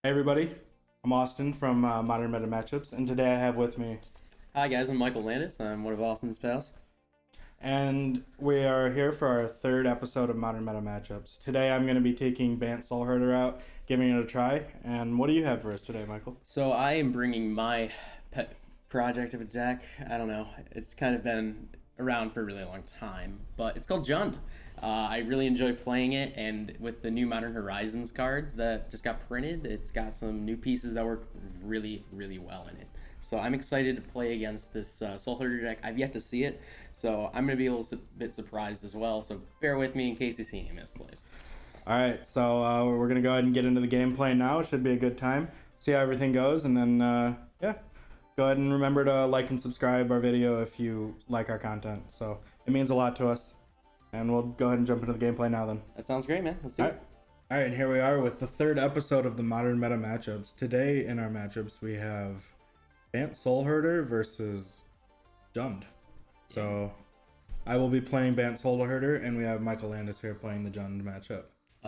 Hey everybody, I'm Austin from Modern Meta Matchups, and today I have with me, Hi guys, I'm Michael Landis. I'm one of Austin's pals. and we are here for our third episode of Modern Meta Matchups. Today I'm going to be taking Bant Soulherder out, giving it a try. And what do you have for us today, Michael? So I am bringing my pet project of a deck. I don't know. It's kind of been around for a really long time, but it's called Jund. I really enjoy playing it, and with the new Modern Horizons cards that just got printed, it's got some new pieces that work really, really well in it. So I'm excited to play against this Soul Herder deck. I've yet to see it, so I'm going to be a little bit surprised as well. So bear with me in case you see any misplays. All right, so we're going to go ahead and get into the gameplay now. It should be a good time. See how everything goes, and then, yeah, go ahead and remember to like and subscribe our video if you like our content. So it means a lot to us. And we'll go ahead and jump into the gameplay now then. That sounds great, man. Let's do it. All right, and here we are with the third episode of the Modern Meta Matchups. Today in our matchups we have Bant Soulherder versus Jund. So I will be playing Bant Soulherder, and we have Michael Landis here playing the Jund matchup.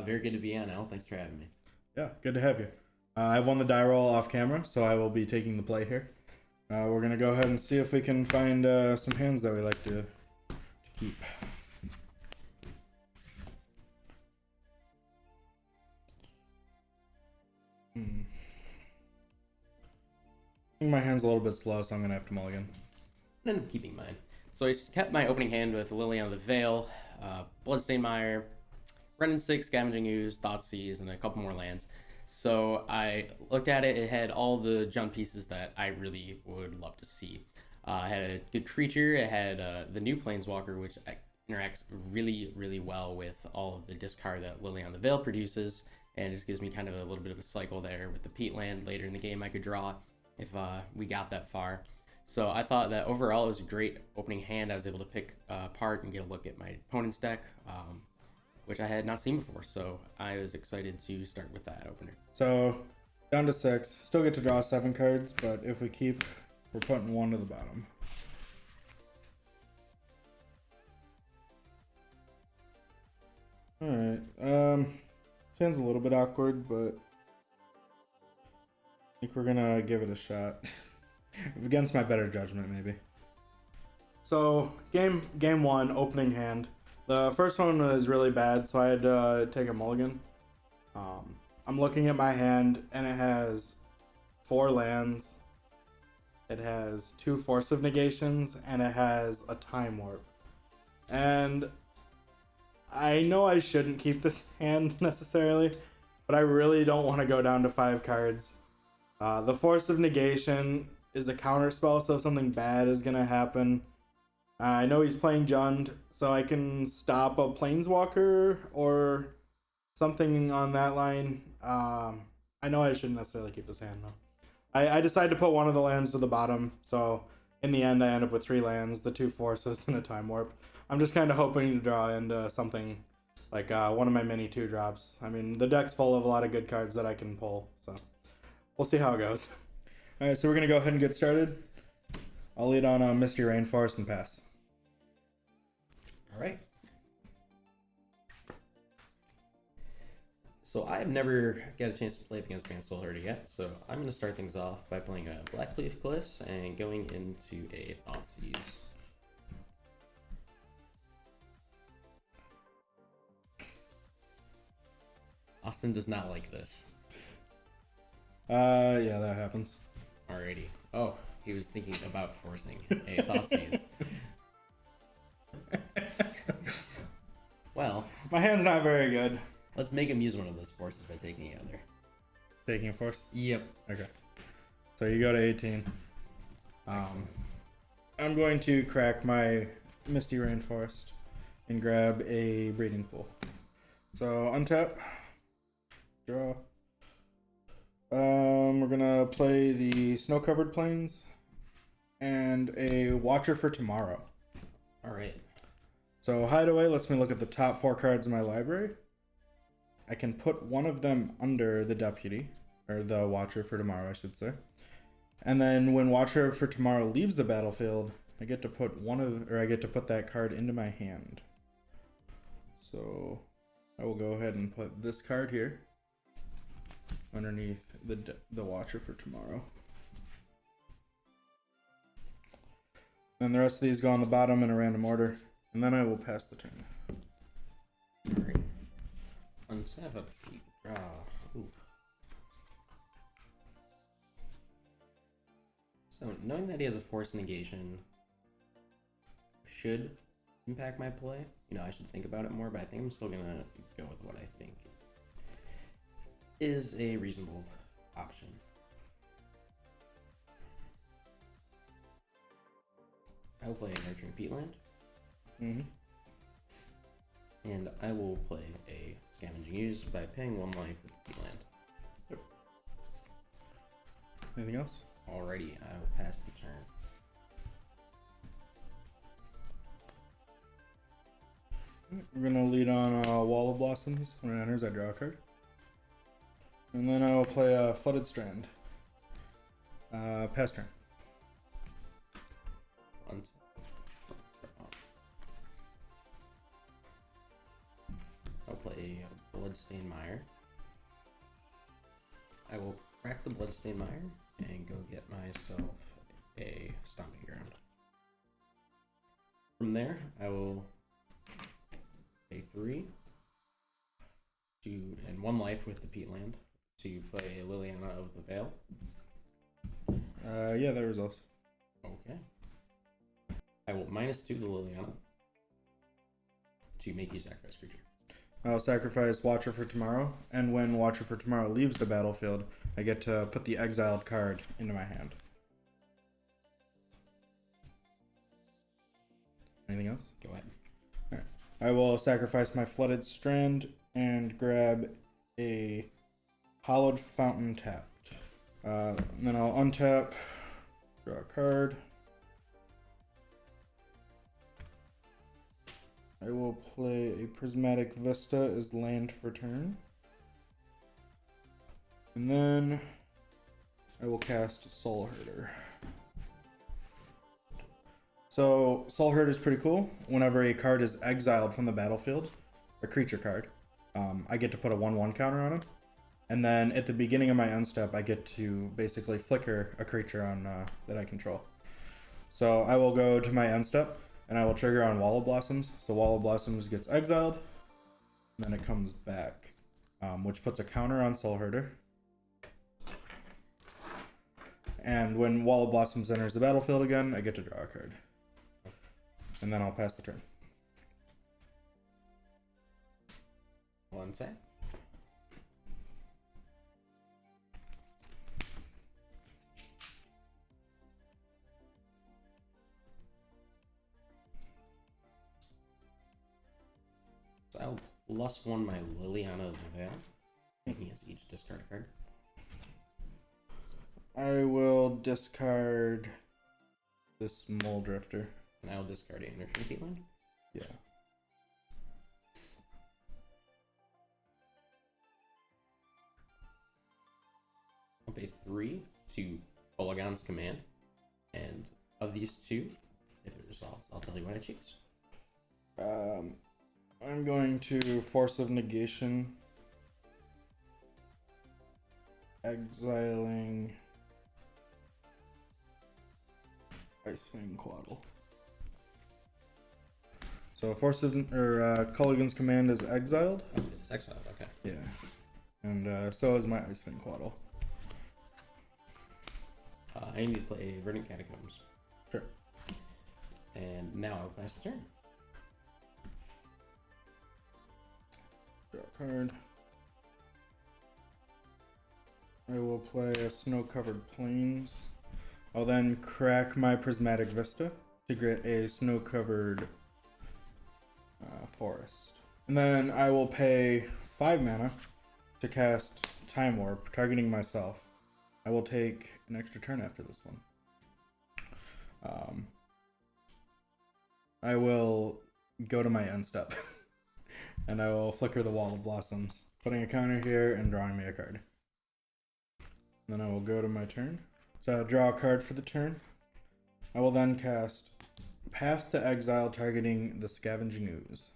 Very good to be on, Al. Thanks for having me. Yeah, good to have you. I've won the die roll off camera, so I will be taking the play here. We're going to go ahead and see if we can find some hands that we like to keep. I think my hand's a little bit slow, so I'm gonna have to mulligan. I ended up keeping mine. So I kept my opening hand with Liliana the Veil, Bloodstained Mire, Brennan 6, Scavenging Ooze, Thoughtseize, and a couple more lands. So I looked at it, it had all the junk pieces that I really would love to see. It had a good creature, it had the new Planeswalker, which interacts really, really well with all of the discard that Liliana the Veil produces, and it just gives me kind of a little bit of a cycle there with the Peat land later in the game I could draw if we got that far. So I thought that overall it was a great opening hand. I was able to pick apart and get a look at my opponent's deck, which I had not seen before. So I was excited to start with that opener. So down to 6. Still get to draw 7 cards, but if we keep, we're putting 1 to the bottom. Alright, sounds a little bit awkward, but I think we're gonna give it a shot. Against my better judgment, maybe. So, game 1, opening hand. The first one was really bad, so I had to take a mulligan. I'm looking at my hand, and it has 4 lands. It has 2 Force of Negations, and it has a Time Warp. And I know I shouldn't keep this hand necessarily, but I really don't want to go down to 5 cards. The Force of Negation is a counter spell, so if something bad is going to happen. I know he's playing Jund, so I can stop a Planeswalker or something on that line. I know I shouldn't necessarily keep this hand, though. I decided to put 1 of the lands to the bottom, so in the end I end up with 3 lands, the 2 Forces, and a Time Warp. I'm just kind of hoping to draw into something like one of my mini 2-drops. I mean, the deck's full of a lot of good cards that I can pull, so we'll see how it goes. Alright, so we're going to go ahead and get started. I'll lead on Misty Rainforest and pass. All right. So I've never got a chance to play against Bant Soulherder yet, so I'm going to start things off by playing a Blackleaf Cliffs and going into a Thoughtseize. Austin does not like this. Yeah, that happens. Alrighty. Oh, he was thinking about forcing a Thoughtseize. Well, my hand's not very good. Let's make him use one of those forces by taking the other. Taking a force? Yep. Okay. So you go to 18. I'm going to crack my Misty Rainforest and grab a Breeding Pool. So untap. Draw. We're gonna play the Snow-Covered Plains and a Watcher for Tomorrow. Alright. So Hideaway lets me look at the top 4 cards in my library. I can put one of them under the Deputy, or the Watcher for Tomorrow, I should say. And then when Watcher for Tomorrow leaves the battlefield, I get to put that card into my hand. So I will go ahead and put this card here. underneath the Watcher for tomorrow. Then the rest of these go on the bottom in a random order, and then I will pass the turn. Alright. Untap, upkeep, draw. Ooh. So, knowing that he has a force negation should impact my play. You know, I should think about it more, but I think I'm still gonna go with what I think is a reasonable option. I will play a Nurturing Peatland. Mm-hmm. And I will play a Scavenging Ooze by paying 1 life with Peatland. Yep. Anything else? Alrighty, I will pass the turn. We're gonna lead on Wall of Blossoms. When it enters, I draw a card. And then I will play a Flooded Strand. Pass turn. I'll play a Bloodstained Mire. I will crack the Bloodstained Mire and go get myself a Stomping Ground. From there, I will pay 3 and 1 life with the Peatland to play Liliana of the Veil. Yeah, that results. Okay. I will -2 the Liliana to make you sacrifice creature. I'll sacrifice Watcher for tomorrow, and when Watcher for tomorrow leaves the battlefield, I get to put the exiled card into my hand. Anything else? Go ahead. Alright. I will sacrifice my Flooded Strand and grab a Hollowed Fountain tapped. And then I'll untap, draw a card. I will play a Prismatic Vista as land for turn. And then I will cast Soulherder. So Soulherder is pretty cool. Whenever a card is exiled from the battlefield, a creature card, I get to put a 1/1 counter on him. And then at the beginning of my end step, I get to basically flicker a creature on that I control. So I will go to my end step, and I will trigger on Wall of Blossoms. So Wall of Blossoms gets exiled, and then it comes back, which puts a counter on Soulherder. And when Wall of Blossoms enters the battlefield again, I get to draw a card. And then I'll pass the turn. One sec. So I'll +1 my Liliana of the Veil. He has each discard a card. I will discard this Mole Drifter. And I'll discard a Nurturing Peatland. Yeah. I'll pay 3 to Polygon's Command. And of these two, if it resolves, I'll tell you what I choose. I'm going to Force of Negation, exiling Icefang Quaddle. So Force of Culligan's Command is exiled. Oh, it's exiled. Okay. Yeah, and so is my Icefang Quaddle. I need to play Verdant Catacombs. Sure. And now I'll pass the turn. Draw a card. I will play a Snow-Covered Plains. I'll then crack my Prismatic Vista to get a Snow-Covered Forest. And then I will pay 5 mana to cast Time Warp, targeting myself. I will take an extra turn after this one. I will go to my end step. And I will flicker the Wall of Blossoms, putting a counter here and drawing me a card. Then I will go to my turn. So I'll draw a card for the turn. I will then cast Path to Exile, targeting the Scavenging Ooze.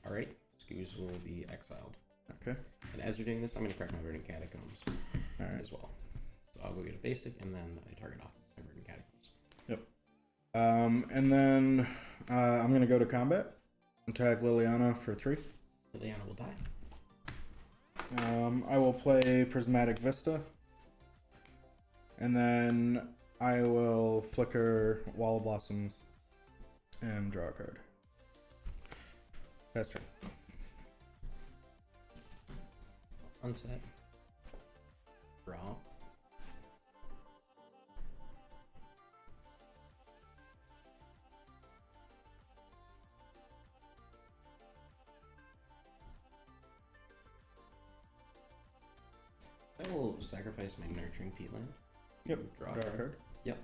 Alright, Scooze will be exiled. Okay. And as you're doing this, I'm going to crack my Verdant Catacombs as well. So I'll go get a basic, and then I target off my Verdant Catacombs. Yep. And then I'm going to go to combat. Attack Liliana for 3. Liliana will die. I will play Prismatic Vista. And then I will flicker Wall of Blossoms and draw a card. Pass turn. Unset. Draw. I will sacrifice my Nurturing Peatland. Yep. Draw a card. Yep.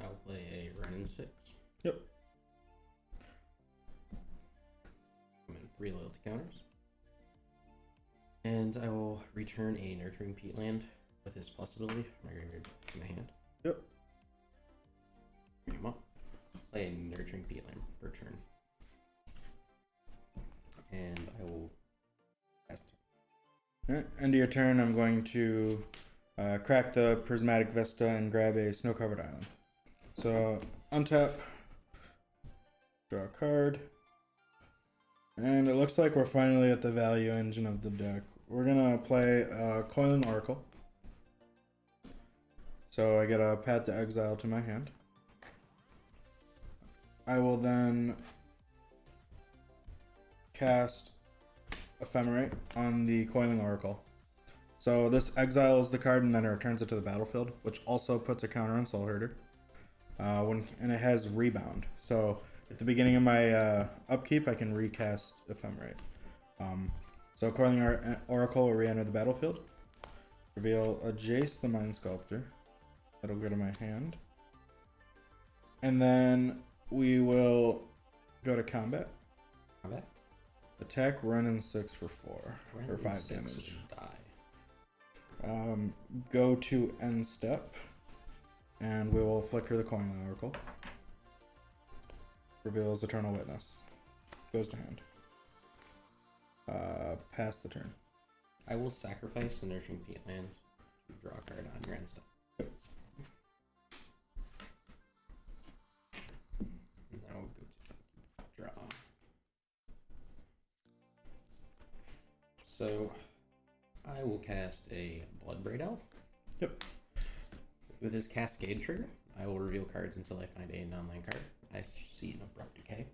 I'll play a Renin 6. Yep. I'm in 3 loyalty counters. And I will return a Nurturing Peatland with his plus ability from my graveyard to my hand. Yep. Bring him up. Play a Nurturing Peatland per turn. And I will pass turn. Alright, end of your turn, I'm going to crack the Prismatic Vista and grab a snow-covered island. So, untap, draw a card, and it looks like we're finally at the value engine of the deck. We're gonna play Coiling Oracle. So I get a Path to Exile to my hand. I will then cast Ephemerate on the Coiling Oracle. So this exiles the card and then it returns it to the battlefield, which also puts a counter on Soulherder. And it has Rebound. So at the beginning of my upkeep, I can recast Ephemerate. So Coiling Oracle will re-enter the battlefield. Reveal a Jace the Mind Sculptor. That'll go to my hand. And then we will go to combat. Combat. Attack Renin 6 for 4. For 5 6 damage. Die. Go to end step. And we will flicker the Coiling Oracle. Reveals Eternal Witness. Goes to hand. Pass the turn. I will sacrifice a Nurturing Peatland to draw a card on your end step. Yep. Now we'll go to draw. So I will cast a Bloodbraid Elf. Yep. With his Cascade trigger, I will reveal cards until I find a non-land card. I see an Abrupt Decay.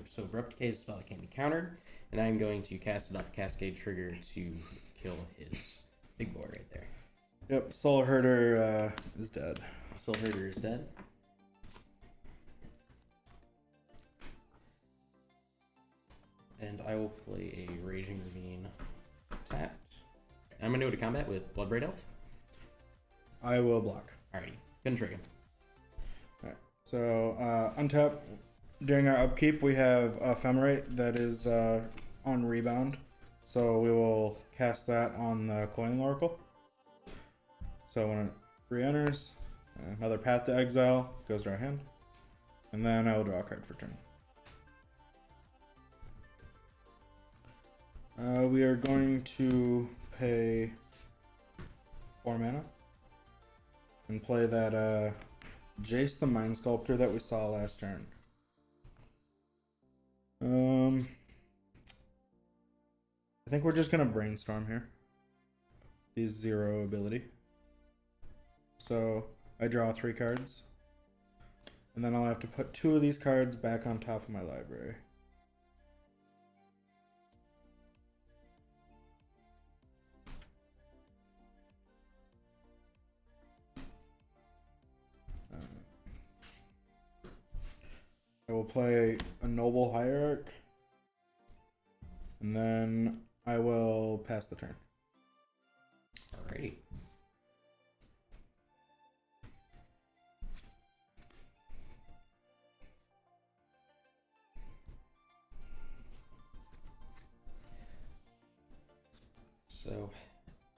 So Abrupt Decay is a spell that can't be countered, and I'm going to cast it off the Cascade trigger to kill his big boy right there. Yep, Soulherder is dead. Soulherder is dead. And I will play a Raging Ravine tapped. I'm going to go to combat with Bloodbraid Elf. I will block. Alrighty, gonna trigger. Alright, so untap. During our upkeep, we have Ephemerate that is on Rebound. So we will cast that on the Coiling Oracle. So when it re-enters, another Path to Exile goes to our hand. And then I will draw a card for turn. We are going to pay 4 mana. And play that Jace the Mind Sculptor that we saw last turn. I think we're just gonna brainstorm here. He's 0 ability. So I draw 3 cards. And then I'll have to put 2 of these cards back on top of my library. I will play a Noble Hierarch. And then I will pass the turn. Alrighty. So,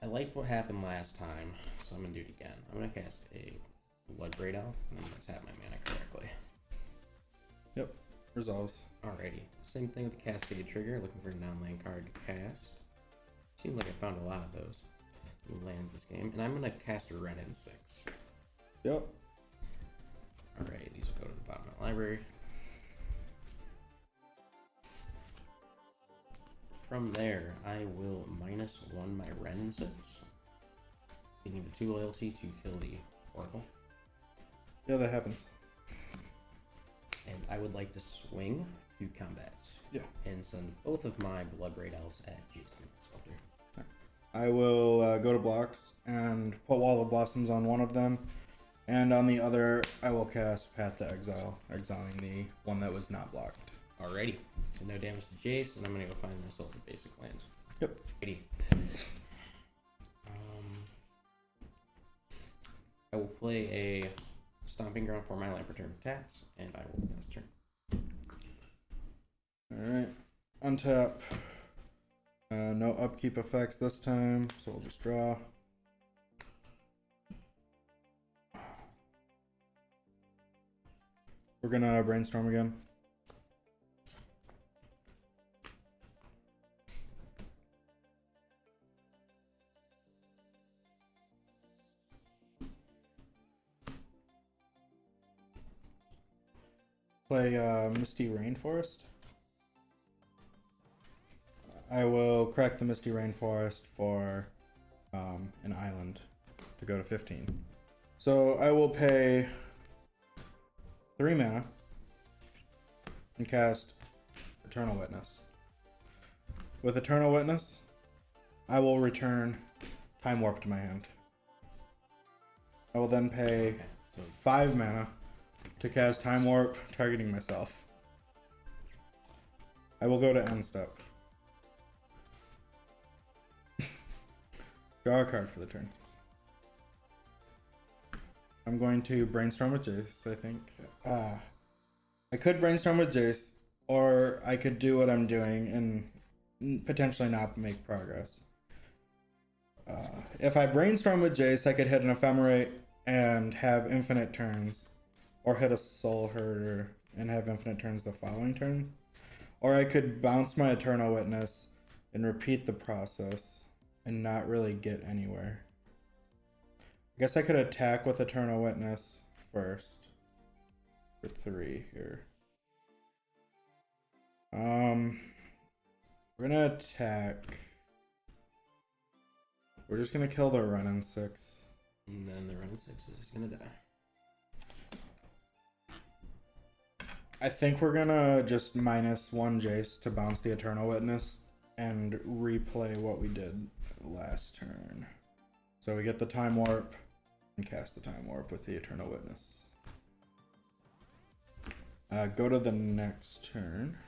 I like what happened last time, so I'm gonna do it again. I'm gonna cast a Bloodbraid Elf, and I'm gonna tap my mana correctly. Yep, resolves. Alrighty, same thing with the Cascade Trigger, looking for a non-land card to cast. Seems like I found a lot of those new lands this game, and I'm gonna cast a Wrenn and 6. Yep. Alright, these will go to the bottom of the library. From there, I will -1 my Wrenn and 6. Getting the 2 loyalty to kill the Oracle. Yeah, that happens. And I would like to swing to combat. Yeah. And send both of my Bloodbraid Elves at Jason Sculptor. I will go to blocks and put Wall of Blossoms on one of them. And on the other, I will cast Path to Exile, exiling the one that was not blocked. Alrighty. So no damage to Jace, and I'm gonna go find myself a basic land. Yep. Alrighty. I will play a Stomping Ground for my land for turn tapped, and I will pass turn. Alright. Untap. No upkeep effects this time, so we'll just draw. We're gonna brainstorm again. Play Misty Rainforest. I will crack the Misty Rainforest for an island to go to 15. So I will pay 3 mana and cast Eternal Witness. With Eternal Witness, I will return Time Warp to my hand. I will then pay 5 mana to cast Time Warp, targeting myself. I will go to end step. Draw a card for the turn. I'm going to brainstorm with Jace, I think. I could brainstorm with Jace, or I could do what I'm doing and potentially not make progress. If I brainstorm with Jace, I could hit an Ephemerate and have infinite turns, or hit a Soulherder and have infinite turns the following turn. Or I could bounce my Eternal Witness and repeat the process and not really get anywhere. I guess I could attack with Eternal Witness first for 3 here. We're gonna attack. We're just gonna kill the Wrenn and 6. And then the Wrenn and 6 is gonna die. I think we're gonna just -1 Jace to bounce the Eternal Witness and replay what we did last turn. So we get the Time Warp and cast the Time Warp with the Eternal Witness. Go to the next turn.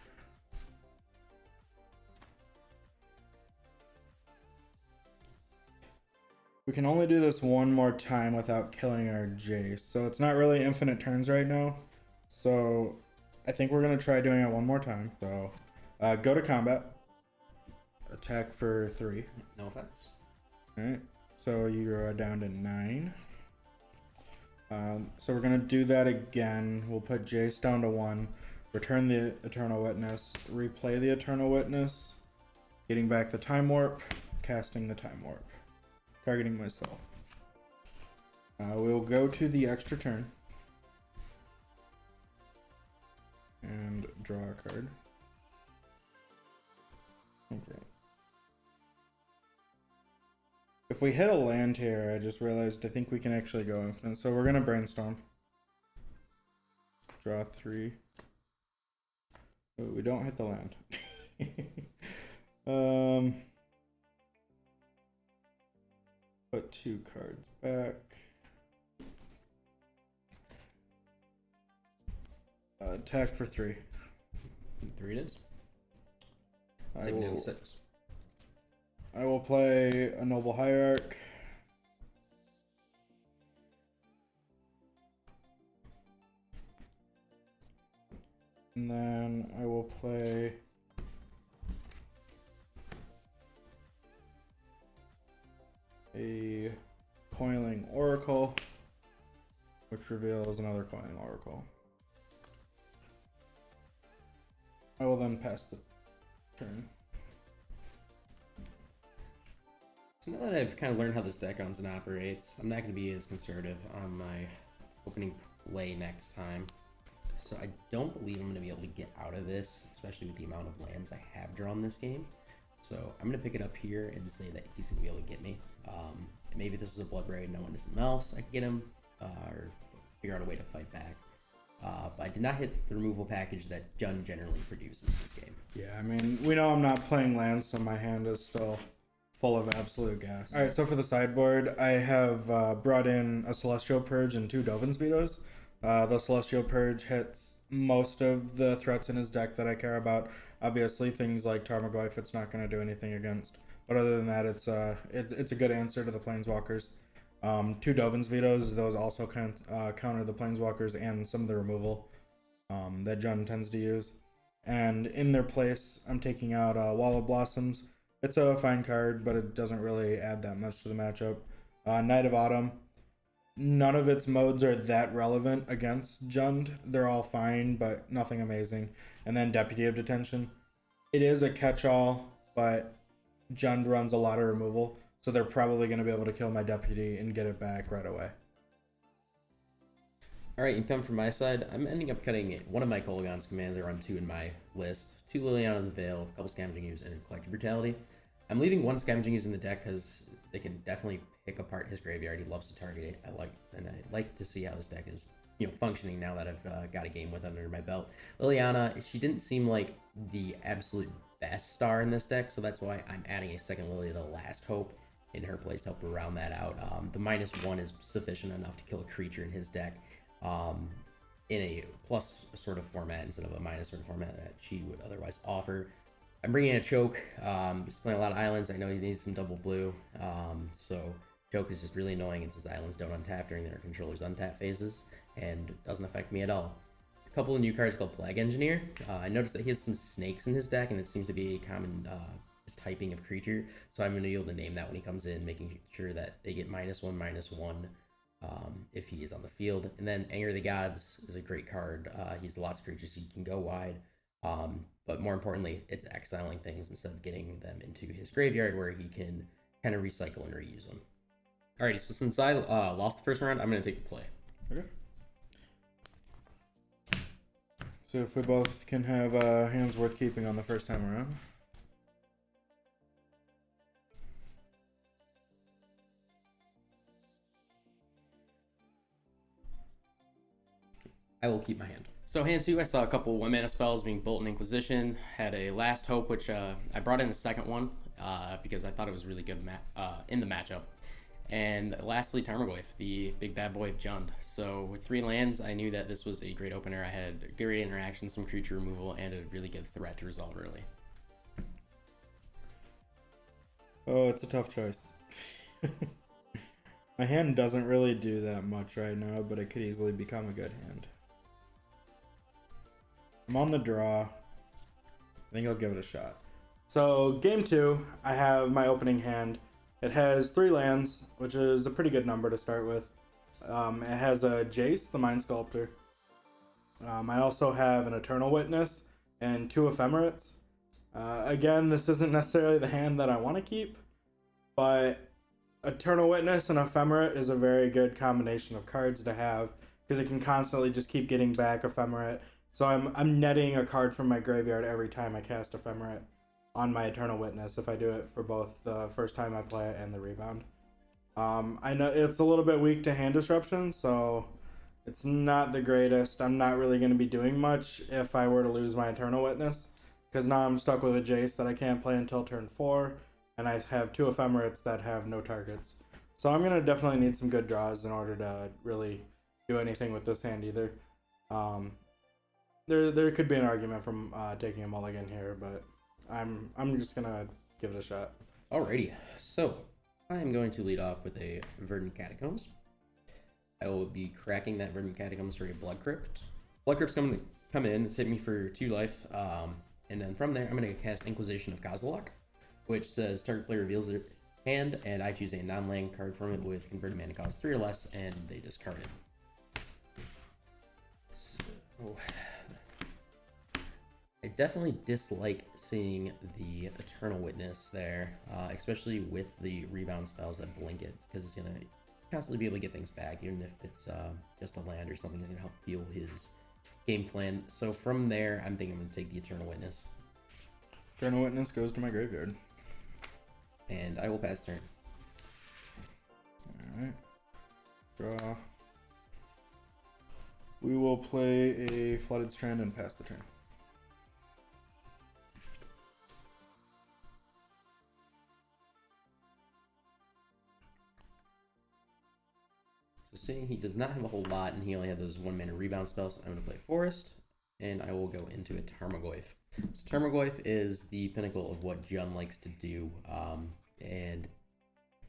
We can only do this one more time without killing our Jace, so it's not really infinite turns right now. So I think we're gonna try doing it one more time. So go to combat. Attack for 3. No effects. Alright, so you're down to 9. So we're gonna do that again. We'll put Jace down to 1. Return the Eternal Witness. Replay the Eternal Witness. Getting back the Time Warp. Casting the Time Warp. Targeting myself. We'll go to the extra turn. And draw a card. Okay. If we hit a land here, I just realized I think we can actually go infinite. So we're gonna brainstorm. Draw 3. Oh, we don't hit the land. Put 2 cards back. Attack for 3. 3 it is. I will, 6. I will play a Noble Hierarch. And then I will play Coiling Oracle, which reveals another Coiling Oracle. I will then pass the turn. So now that I've kind of learned how this deck owns and operates, I'm not going to be as conservative on my opening play next time. So I don't believe I'm going to be able to get out of this, especially with the amount of lands I have drawn this game. So I'm going to pick it up here and say that he's going to be able to get me. Maybe this is a Blood Raid, no one else I can get him, or figure out a way to fight back. But I did not hit the removal package that Jund generally produces this game. Yeah, I mean, we know I'm not playing lands, so my hand is still full of absolute gas. Alright, so for the sideboard, I have brought in a Celestial Purge and 2 Dovin's Vetoes. The Celestial Purge hits most of the threats in his deck that I care about. Obviously, things like Tarmogoyf, it's not going to do anything against. But other than that, it's a good answer to the Planeswalkers. 2 Dovin's Vetoes, those also counter the Planeswalkers and some of the removal that Jund tends to use. And in their place, I'm taking out Wall of Blossoms. It's a fine card, but it doesn't really add that much to the matchup. Night of Autumn. None of its modes are that relevant against Jund. They're all fine, but nothing amazing. And then Deputy of Detention. It is a catch-all, but Jund runs a lot of removal, so they're probably going to be able to kill my Deputy and get it back right away. Alright, income from my side, I'm ending up cutting one of my Kolaghan's commands. I run 2 in my list. 2 Liliana of the Veil, a couple Scavenging Ooze, and Collective Brutality. I'm leaving 1 Scavenging Ooze in the deck because they can definitely pick apart his graveyard. He loves to target it. I like to see how this deck is, functioning now that I've got a game with under my belt. Liliana, she didn't seem like the absolute best star in this deck, so that's why I'm adding a second Lily to Last Hope in her place to help round that out. The -1 is sufficient enough to kill a creature in his deck in a plus sort of format instead of a minus sort of format that she would otherwise offer. I'm bringing in a Choke. He's playing a lot of islands. I know he needs some double blue, so Choke is just really annoying. It's his islands don't untap during their controller's untap phases, and doesn't affect me at all. A couple of new cards called Plague Engineer. I noticed that he has some snakes in his deck, and it seems to be a common typing of creature, so I'm going to be able to name that when he comes in, making sure that they get -1/-1 if he is on the field. And then Anger of the Gods is a great card. He has lots of creatures, so you can go wide. But more importantly, it's exiling things instead of getting them into his graveyard where he can kind of recycle and reuse them. Alrighty, so since I lost the first round, I'm going to take the play. Okay. So if we both can have hands worth keeping on the first time around. I will keep my hand. So hand 2, I saw a couple 1-mana spells being Bolt and Inquisition. Had a Last Hope, which I brought in the second one because I thought it was really good in the matchup. And lastly, Tarmogoyf, the big bad boy of Jund. So with 3 lands, I knew that this was a great opener. I had great interaction, some creature removal, and a really good threat to resolve early. Oh, it's a tough choice. My hand doesn't really do that much right now, but it could easily become a good hand. I'm on the draw. I think I'll give it a shot. So game 2, I have my opening hand. It has 3 lands, which is a pretty good number to start with. It has a Jace, the Mind Sculptor. I also have an Eternal Witness and 2 Ephemerates. Again, this isn't necessarily the hand that I want to keep, but Eternal Witness and Ephemerate is a very good combination of cards to have because it can constantly just keep getting back Ephemerate. So I'm netting a card from my graveyard every time I cast Ephemerate on my Eternal Witness if I do it for both the first time I play it and the rebound. I know it's a little bit weak to hand disruption, so it's not the greatest. I'm not really going to be doing much if I were to lose my Eternal Witness, because now I'm stuck with a Jace that I can't play until turn 4, and I have 2 Ephemerates that have no targets. So I'm going to definitely need some good draws in order to really do anything with this hand either. There could be an argument from taking a mulligan here, but I'm just gonna give it a shot. Alrighty, so I am going to lead off with a Verdant Catacombs. I will be cracking that Verdant Catacombs for a Blood Crypt. Blood Crypt's going to come in, it's hit me for 2 life, and then from there I'm going to cast Inquisition of Kozilek, which says target player reveals hand, and I choose a non-land card from it with converted mana cost 3 or less, and they discard it. So, I definitely dislike seeing the Eternal Witness there, especially with the rebound spells that blink it, because it's going to constantly be able to get things back, even if it's just a land or something that's going to help fuel his game plan. So from there, I'm thinking I'm going to take the Eternal Witness. Eternal Witness goes to my graveyard. And I will pass turn. Alright. Draw. We will play a Flooded Strand and pass the turn. So seeing he does not have a whole lot and he only has those 1 mana rebound spells, I'm going to play Forest, and I will go into a Tarmogoyf. So Tarmogoyf is the pinnacle of what Jund likes to do, and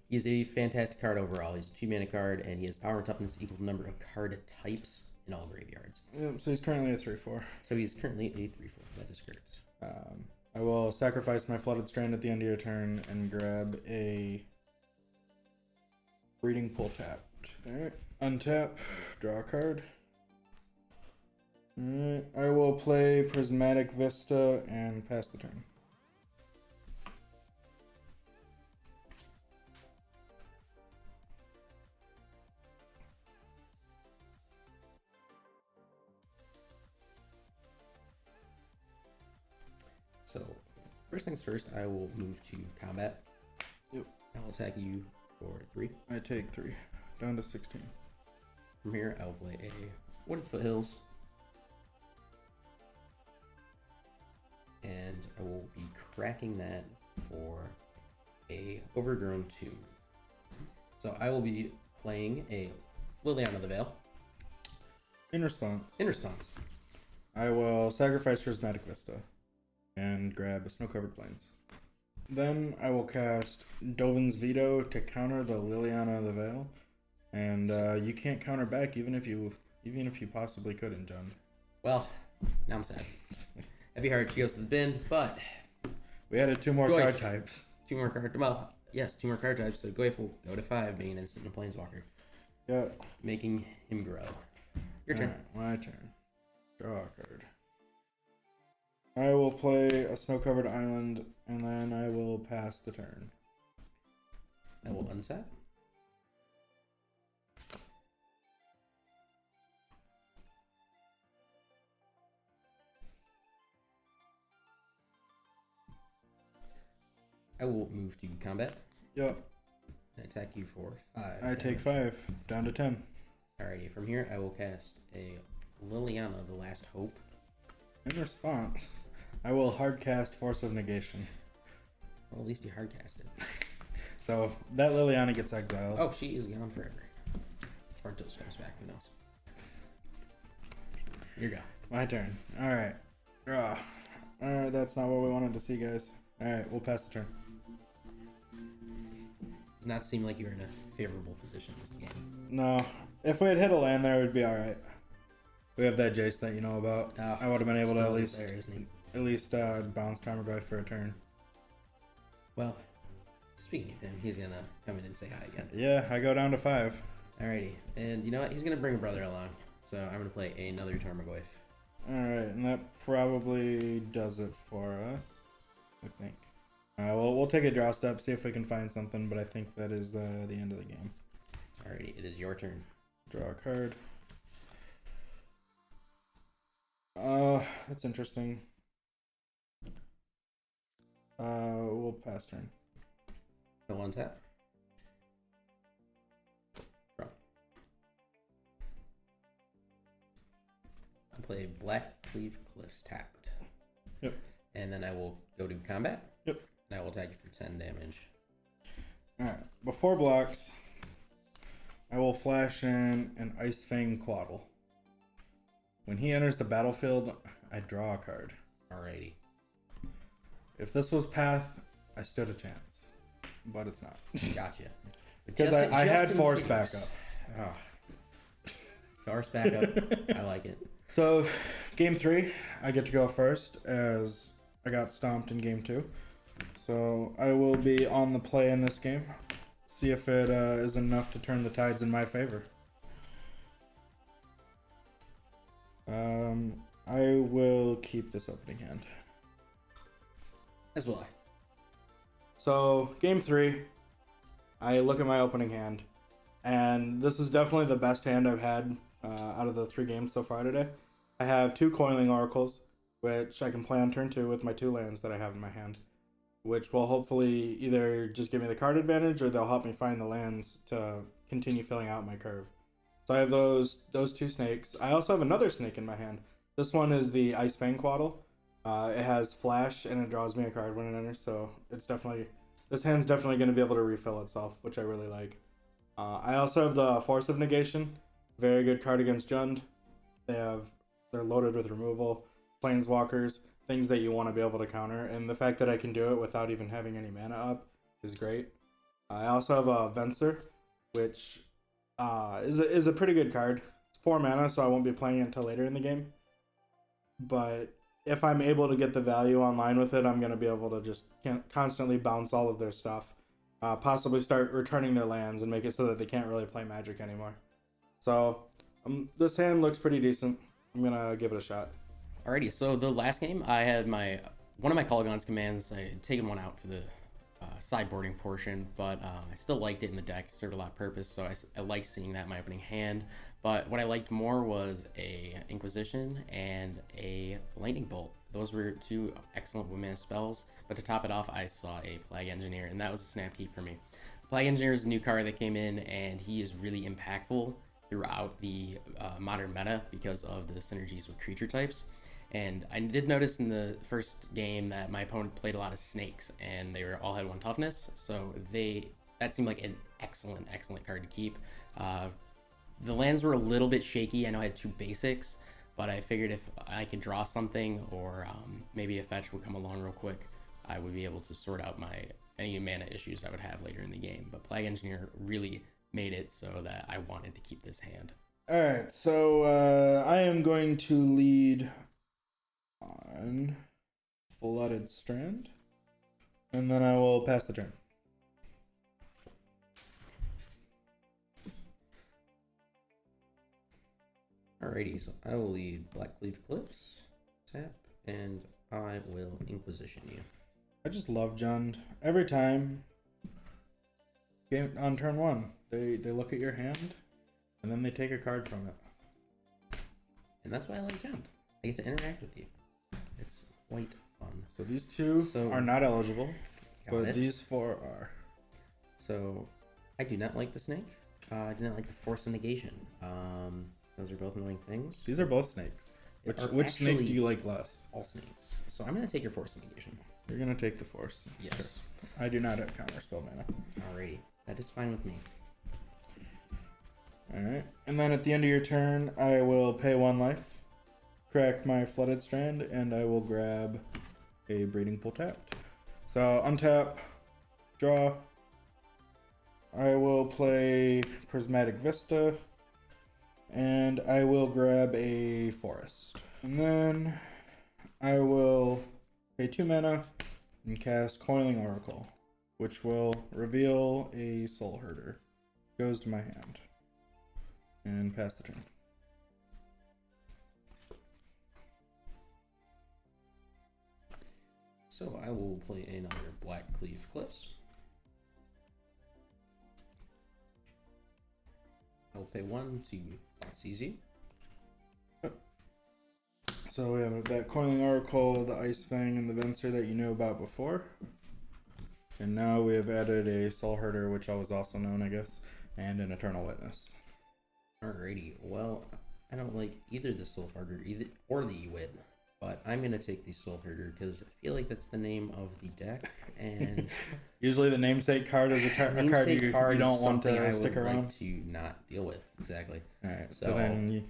he's a fantastic card overall. He's a 2 mana card, and he has power and toughness equal to the number of card types in all graveyards. Yep, so he's currently a 3/4. So he's currently a 3/4. That is correct. I will sacrifice my Flooded Strand at the end of your turn and grab a Breeding Pool tapped. Alright, untap, draw a card. Alright, I will play Prismatic Vista and pass the turn. So, first things first, I will move to combat. Yep. I will attack you for 3. I take 3, down to 16. From here, I will play a Wooded Foothills. And I will be cracking that for a Overgrown Tomb. So I will be playing a Liliana of the Veil. In response, I will sacrifice Prismatic Vista and grab a Snow-Covered Plains. Then I will cast Dovin's Veto to counter the Liliana of the Veil, and you can't counter back even if you possibly could in Jund. Well, now I'm sad. Heavy Heart, she goes to the bin, but we added 2 more card types. 2 more card. Well, yes, 2 more card types. So Goyf will go to 5, being an instant and a Planeswalker. Yeah. Making him grow. Your turn. Right, my turn. Draw a card. I will play a Snow-Covered Island, and then I will pass the turn. I will untap. I will move to combat. Yep. And attack you for 5. I take 5, down to 10. Alrighty, from here I will cast a Liliana, the Last Hope. In response, I will hardcast Force of Negation. Well, at least you hardcast it. So that Liliana gets exiled. Oh, she is gone forever. Or until she comes back, who knows. Here you go. My turn. Alright. Draw. Alright, that's not what we wanted to see, guys. Alright, we'll pass the turn. Does not seem like you're in a favorable position in this game. No. If we had hit a land there, it would be alright. We have that Jace that you know about. Oh, I would have been able to at least bounce Tarmogoyf for a turn. Well, speaking of him, he's gonna come in and say hi again. Yeah, I go down to 5. Alrighty, and you know what? He's gonna bring a brother along, so I'm gonna play another Tarmogoyf. Alright, and that probably does it for us, I think. We'll take a draw step, see if we can find something, but I think that is the end of the game. Alrighty, it is your turn. Draw a card. That's interesting. We'll pass turn. Go on tap. Draw. I'll play Black Cleave Cliffs tapped. Yep. And then I will go to combat. Yep. And I will attack you for 10 damage. Alright, before blocks, I will flash in an Ice Fang Quaddle. When he enters the battlefield, I draw a card. Alrighty. If this was Path, I stood a chance. But it's not. Gotcha. Because I had Force backup. Oh. Force backup. I like it. So, game 3, I get to go first as I got stomped in game 2. So I will be on the play in this game. See if it is enough to turn the tides in my favor. I will keep this opening hand. As will I. So, game 3, I look at my opening hand, and this is definitely the best hand I've had out of the 3 games so far today. I have 2 Coiling Oracles, which I can play on turn 2 with my 2 lands that I have in my hand, which will hopefully either just give me the card advantage or they'll help me find the lands to continue filling out my curve. So I have those 2 snakes. I also have another snake in my hand. This one is the Ice Fang Quaddle. It has flash and it draws me a card when it enters, so this hand's definitely going to be able to refill itself, which I really like. I also have the Force of Negation, very good card against Jund. They're loaded with removal, planeswalkers, things that you want to be able to counter, and the fact that I can do it without even having any mana up is great. I also have a Venser, which is a pretty good card. It's 4 mana, so I won't be playing it until later in the game. But if I'm able to get the value online with it, I'm going to be able to just constantly bounce all of their stuff. Possibly start returning their lands and make it so that they can't really play Magic anymore. So this hand looks pretty decent. I'm going to give it a shot. Alrighty, so the last game, I had one of my Kolaghan's commands. I had taken one out for the sideboarding portion, but I still liked it in the deck. It served a lot of purpose, so I liked seeing that in my opening hand. But what I liked more was a Inquisition and a Lightning Bolt. Those were 2 excellent women spells, but to top it off, I saw a Plague Engineer, and that was a snap keep for me. Plague Engineer is a new card that came in, and he is really impactful throughout the modern meta because of the synergies with creature types. And I did notice in the first game that my opponent played a lot of snakes, and they all had 1 toughness, so that seemed like an excellent card to keep. The lands were a little bit shaky. I know I had 2 basics, but I figured if I could draw something or maybe a fetch would come along real quick, I would be able to sort out any mana issues I would have later in the game. But Plague Engineer really made it so that I wanted to keep this hand. Alright, so I am going to lead on Flooded Strand, and then I will pass the turn. Alrighty, so I will lead Blackleaf Cliffs, tap, and I will Inquisition you. I just love Jund. Every time on turn 1, they look at your hand, and then they take a card from it. And that's why I like Jund. I get to interact with you. It's quite fun. So these 2 are not eligible, but these 4 are. So I do not like the snake. I do not like the Force of Negation. Those are both annoying things. These are both snakes. Which snake do you like less? All snakes. So I'm going to take your Force of Negation. You're going to take the Force. Yes. Sure. I do not have counter spell mana. Alrighty. That is fine with me. Alright. And then at the end of your turn, I will pay 1 life, crack my Flooded Strand, and I will grab a Breeding Pool tapped. So untap, draw. I will play Prismatic Vista, and I will grab a Forest. And then I will pay 2 mana and cast Coiling Oracle, which will reveal a Soulherder. Goes to my hand. And pass the turn. So I will play another Blackleaf Cliffs. I will pay 1 to seize you. So we have that Coiling Oracle, the Ice Fang, and the Venser that you knew about before. And now we have added a Soulherder, which I was also known, I guess, and an Eternal Witness. Alrighty, well, I don't like either the Soulherder or the Ewit, but I'm going to take the Soulherder because I feel like that's the name of the deck, and usually the namesake card is a card you don't want to stick around. Like to not deal with, exactly. Alright, so then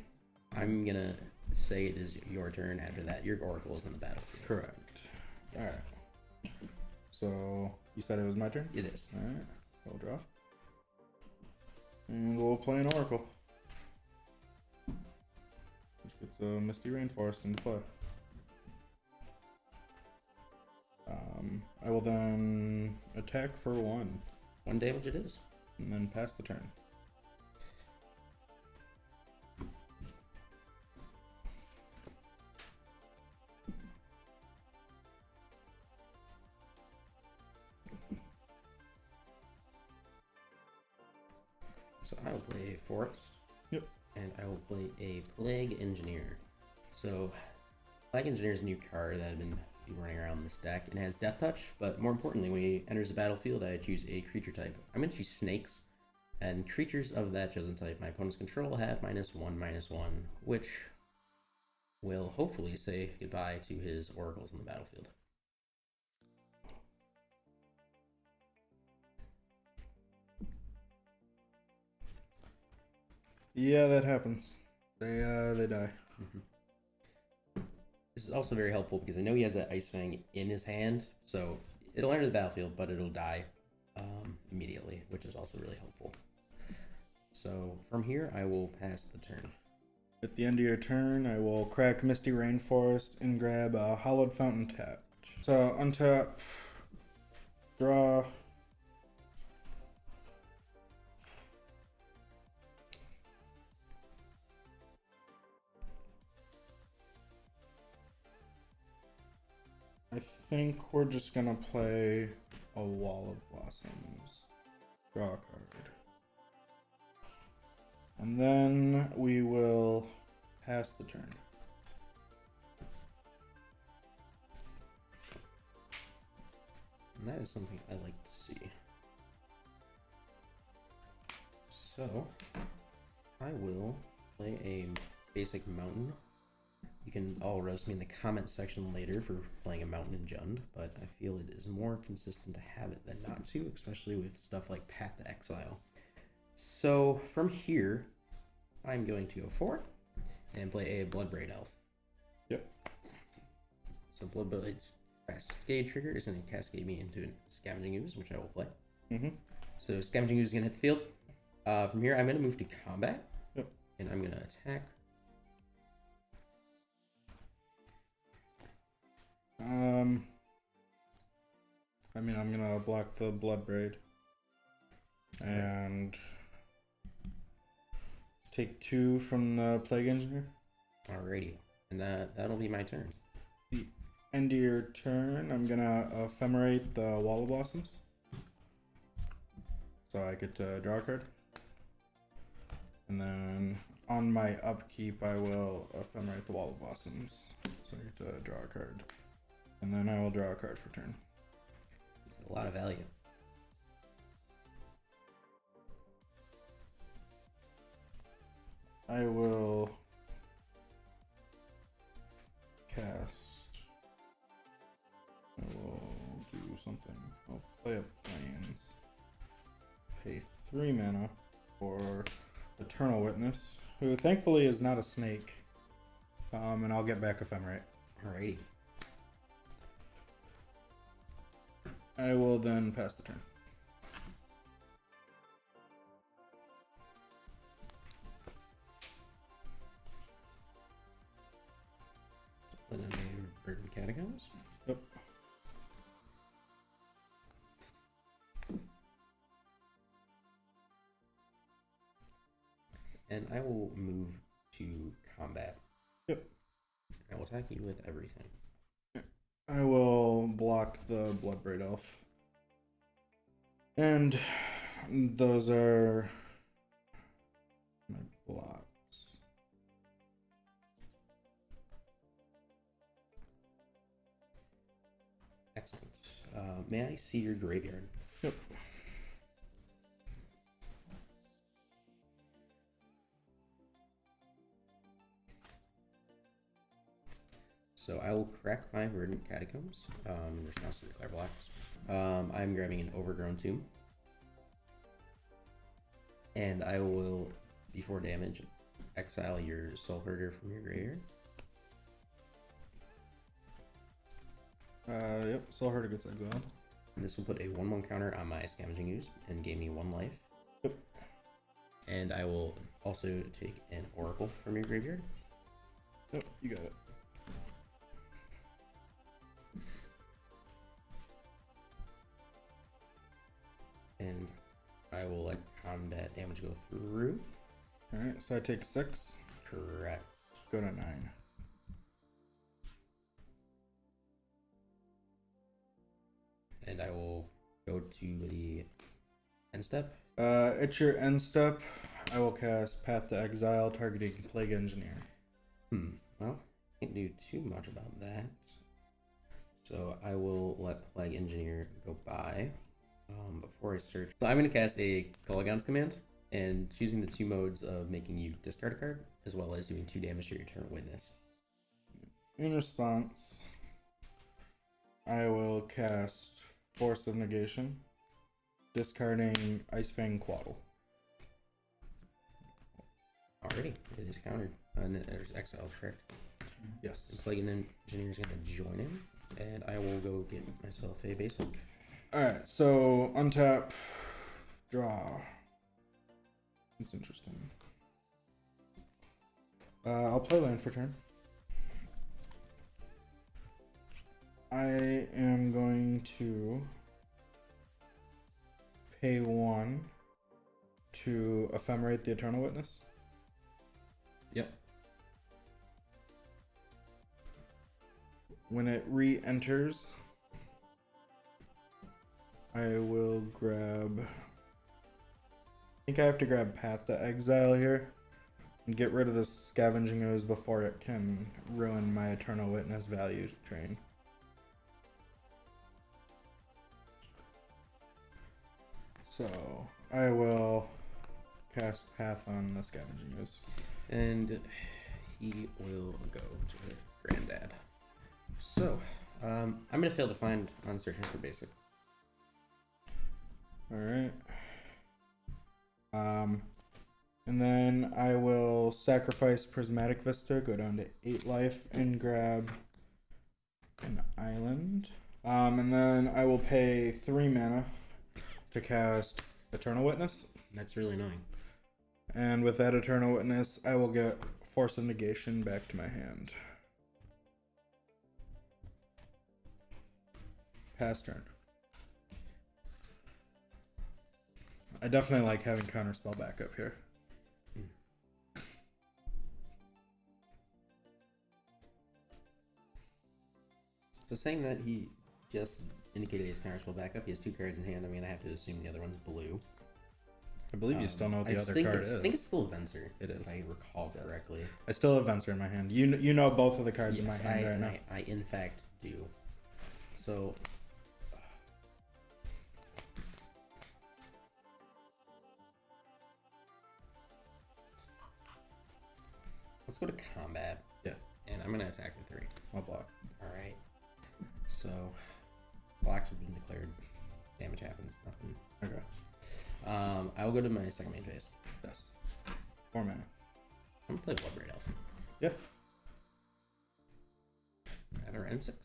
I'm going to say it is your turn after that. Your Oracle is in the battlefield. Correct. Alright. So, you said it was my turn? It is. Alright, we'll draw. And we'll play an Oracle. Which gets a Misty Rainforest into play. I will then attack for 1. 1 damage it is. And then pass the turn. So I will play a Forest. Yep. And I will play a Plague Engineer. So Plague Engineer is a new card that I've been running around this deck, and it has Death Touch, but more importantly, when he enters the battlefield, I choose a creature type. I'm going to choose Snakes, and creatures of that chosen type my opponent's control have -1/-1, which will hopefully say goodbye to his oracles on the battlefield. Yeah, that happens. They die. Mm-hmm. This is also very helpful because I know he has that Ice Fang in his hand, so it'll enter the battlefield, but it'll die immediately, which is also really helpful. So from here, I will pass the turn. At the end of your turn, I will crack Misty Rainforest and grab a Hollowed Fountain tapped. So untap, draw. I think we're just gonna play a Wall of Blossoms. Draw a card. And then we will pass the turn. And that is something I like to see. So, I will play a basic mountain. You can all roast me in the comment section later for playing a mountain in Jund, but I feel it is more consistent to have it than not to, especially with stuff like Path to Exile. So from here, I'm going to go for it and play a Bloodbraid Elf. Yep. So Bloodbraid's Cascade trigger is going to cascade me into a Scavenging Ooze, which I will play. Mm-hmm. So Scavenging Ooze is going to hit the field. From here, I'm going to move to combat. Yep. And I'm going to attack. I mean, I'm gonna block the Bloodbraid and take 2 from the Plague Engineer. Alrighty, and that'll be my turn. The end of your turn, I'm gonna ephemerate the Wall of Blossoms, so I get to draw a card. And then on my upkeep, I will ephemerate the Wall of Blossoms, so I get to draw a card. And then I will draw a card for turn. It's a lot of value. I will cast. I will do something. I'll play a Plains. Pay 3 mana for Eternal Witness, who thankfully is not a snake. And I'll get back Ephemerate. Alrighty. I will then pass the turn. Put in a Burden Catacombs. Yep. And I will move to combat. Yep. I will attack you with everything. I will block the Bloodbraid Elf. And those are my blocks. Excellent. May I see your graveyard? Yep. So I will crack my Verdant Catacombs in response to declare blocks. I'm grabbing an Overgrown Tomb. And I will, before damage, exile your Soulherder from your graveyard. Yep, Soulherder gets exiled. And this will put a 1/1 counter on my Scavenging Ooze and gain me 1 life. Yep. And I will also take an Oracle from your graveyard. Yep, you got it. I will let combat damage go through. Alright, so I take 6. Correct. Go to 9. And I will go to the end step. At your end step, I will cast Path to Exile, targeting Plague Engineer. Well, can't do too much about that. So I will let Plague Engineer go by. Before I search, so I'm going to cast a Kolaghan's command, and choosing the 2 modes of making you discard a card, as well as doing 2 damage to your Eternal Witness. In response, I will cast Force of Negation, discarding Ice Fang Quaddle. Alrighty, it is countered. And then there's exile, correct? Yes. And Plague Engineer is going to join him, and I will go get myself a basic. Alright, so untap, draw. That's interesting. I'll play land for turn. I am going to pay 1 to ephemerate the Eternal Witness. Yep. When it re-enters, I will grab... I think I have to grab Path to Exile here and get rid of the Scavenging Ooze before it can ruin my Eternal Witness value train. So I will cast Path on the Scavenging Ooze. And he will go to Granddad. So, I'm going to fail to find on searching for basic. Alright. And then I will sacrifice Prismatic Vista, go down to 8 life, and grab an island. And then I will pay 3 mana to cast Eternal Witness. That's really annoying. And with that Eternal Witness, I will get Force of Negation back to my hand. Pass turn. I definitely like having Counterspell backup here. So saying that he just indicated his Counterspell backup, he has 2 cards in hand. I mean, I have to assume the other one's blue. I believe you still know what the other card is. I think it's still a Venser. It is. If I recall correctly. I still have Venser in my hand. You know both of the cards in my hand right now. I in fact do. So... let's go to combat. Yeah. And I'm going to attack with 3. I'll block. Alright. So, blocks have been declared. Damage happens. Nothing. Okay. I will go to my second main phase. Yes. 4 mana. I'm going to play Bloodbraid Elf. Yeah. At a random 6.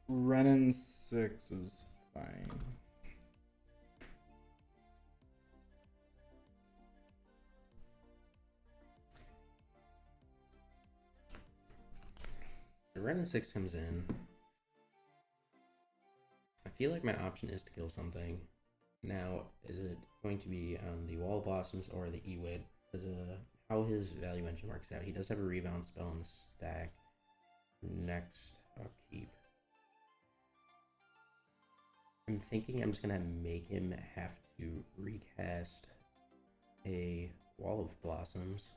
Renin 6 is fine. The Renin 6 comes in. I feel like my option is to kill something. Now, is it going to be on the Wall of Blossoms or the Ewit? How his value engine works out. He does have a rebound spell in the stack. Next, I'll keep. I'm thinking I'm just going to make him have to recast a Wall of Blossoms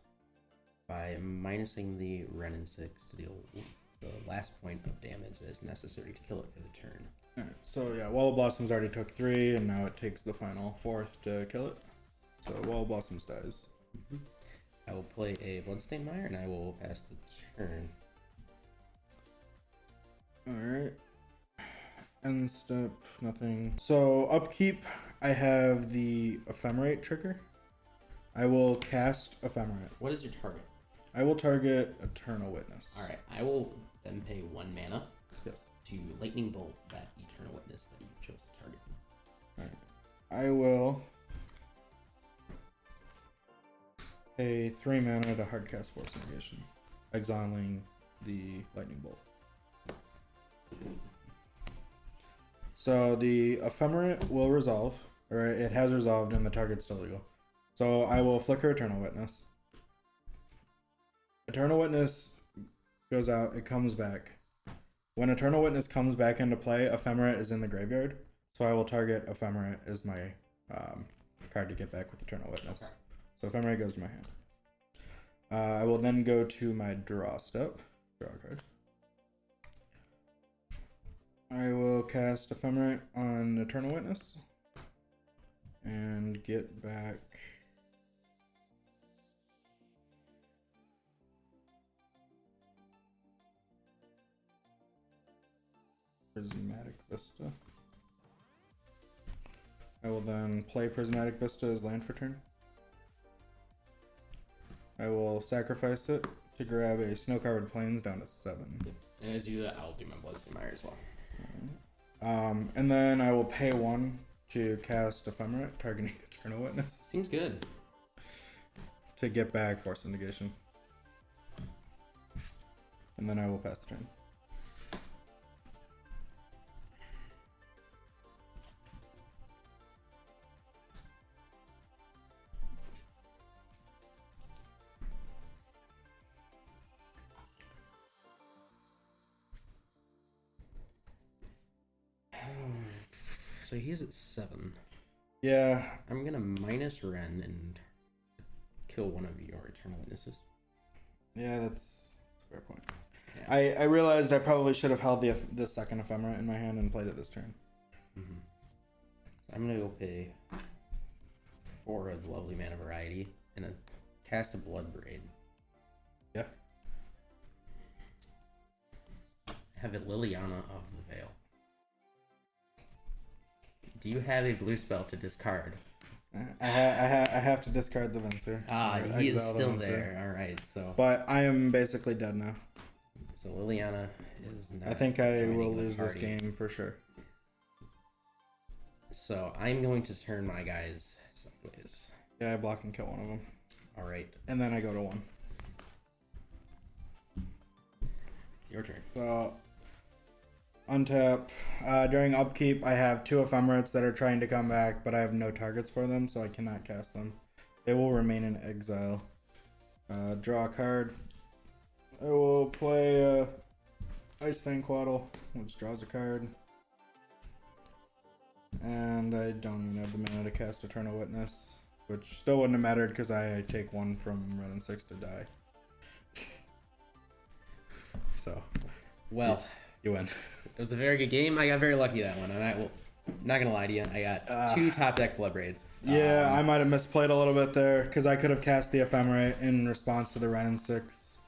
by minusing the Renin 6 to deal the last point of damage that is necessary to kill it for the turn. Alright, so yeah, Wall of Blossoms already took 3, and now it takes the final 4th to kill it. So Wall of Blossoms dies. I will play a Bloodstained Mire, and I will pass the turn. Alright. End step, nothing. So upkeep, I have the Ephemerate trigger. I will cast Ephemerate. What is your target? I will target Eternal Witness. Alright, I will then pay 1 mana Yes. to Lightning Bolt that Eternal Witness that you chose to target. Alright. I will Pay 3 mana to hardcast Force Negation, exiling the Lightning Bolt. So the Ephemerate will resolve, or it has resolved and the target's still legal. So I will flicker Eternal Witness. Eternal Witness goes out, it comes back. When Eternal Witness comes back into play, Ephemerate is in the graveyard. So I will target Ephemerate as my card to get back with Eternal Witness. Okay. So Ephemerate goes to my hand. I will then go to my draw step. Draw a card. I will cast Ephemerate on Eternal Witness. And get back... Prismatic Vista. I will then play Prismatic Vista as land for turn. I will sacrifice it to grab a Snow-Covered Plains down to 7. And as you do that, I'll do my Bloodstone Mire as well. And then I will pay 1 to cast Ephemerate, targeting Eternal Witness. Seems good. To get back Force of Negation. And then I will pass the turn. So he's at 7. Yeah. I'm gonna minus Ren and kill one of your Eternal Witnesses. Yeah, that's a fair point. Yeah. I realized I probably should have held the second Ephemerate in my hand and played it this turn. Mm-hmm. So I'm gonna go pay 4 of the lovely mana variety and cast a Blood Braid. Yeah. Have a Liliana of the Veil. Do you have a blue spell to discard? I have to discard the Venser. He is still there. All right, so. But I am basically dead now. So Liliana is not. I think I will lose this game for sure. So I'm going to turn my guys someplace. Yeah, I block and kill one of them. All right. And then I go to 1. Your turn. So untap. During upkeep, I have 2 Ephemerates that are trying to come back, but I have no targets for them, so I cannot cast them. They will remain in exile. Draw a card. I will play Ice Fang Quaddle, which draws a card. And I don't even have the mana to cast Eternal Witness, which still wouldn't have mattered because I take 1 from Ren and 6 to die. So, well, you win. It was a very good game. I got very lucky that one, and I will. Not gonna lie to you, I got 2 top deck Blood Braids. Yeah, I might have misplayed a little bit there because I could have cast the Ephemerate in response to the Ren and 6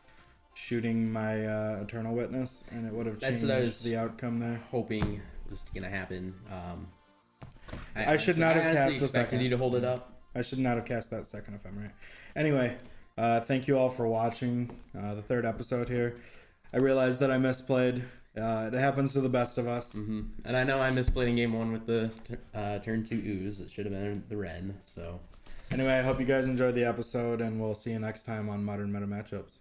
shooting my Eternal Witness, and it would have changed the outcome there. Hoping was gonna happen. I should not have cast the second. You to hold it up. I should not have cast that second Ephemerate. Anyway, thank you all for watching the 3rd episode here. I realized that I misplayed. It happens to the best of us. Mm-hmm. And I know I misplayed in game 1 with the turn 2 ooze. It should have been the Ren. So anyway, I hope you guys enjoyed the episode, and we'll see you next time on Modern Meta Matchups.